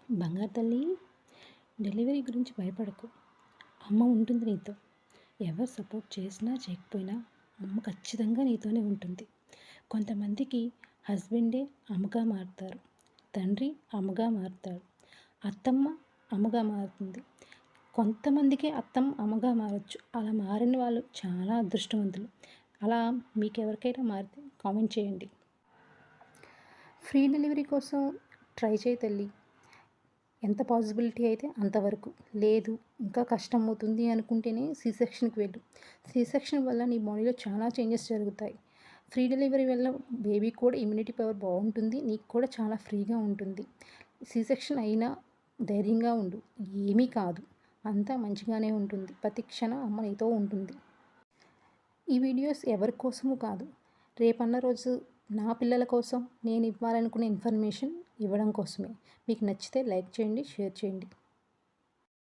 బంగారు తల్లి, డెలివరీ గురించి భయపడకు. అమ్మ ఉంటుంది నీతో. ఎవరు సపోర్ట్ చేసినా చేయకపోయినా అమ్మ ఖచ్చితంగా నీతోనే ఉంటుంది. కొంతమందికి హస్బెండే అమ్మగా మారుతారు, తండ్రి అమ్మగా మారుతాడు, అత్తమ్మ అమ్మగా మారుతుంది. కొంతమందికి అత్తమ్మ అమ్మగా మారచ్చు. అలా మారిన వాళ్ళు చాలా అదృష్టవంతులు. అలా మీకు ఎవరికైనా మారితే కామెంట్ చేయండి. ఫ్రీ డెలివరీ కోసం ట్రై చేయి తల్లి. ఎంత పాసిబిలిటీ అయితే అంతవరకు. లేదు ఇంకా కష్టం అవుతుంది అనుకుంటేనే సి సెక్షన్కి వెళ్ళు. సి సెక్షన్ వల్ల నీ బాడీలో చాలా చేంజెస్ జరుగుతాయి. ఫ్రీ డెలివరీ వల్ల బేబీకి కూడా ఇమ్యూనిటీ పవర్ బాగుంటుంది, నీకు కూడా చాలా ఫ్రీగా ఉంటుంది. సి సెక్షన్ అయినా ధైర్యంగా ఉండు, ఏమీ కాదు, అంతా మంచిగానే ఉంటుంది. ప్రతి క్షణం అమ్మ నీతో ఉంటుంది. ఈ వీడియోస్ ఎవరి కోసమూ కాదు, రేపన్న రోజు నా పిల్లల కోసం నేను ఇవ్వాలనుకునే ఇన్ఫర్మేషన్ ఇవ్వడం కోసమే. మీకు నచ్చితే లైక్ చేయండి, షేర్ చేయండి.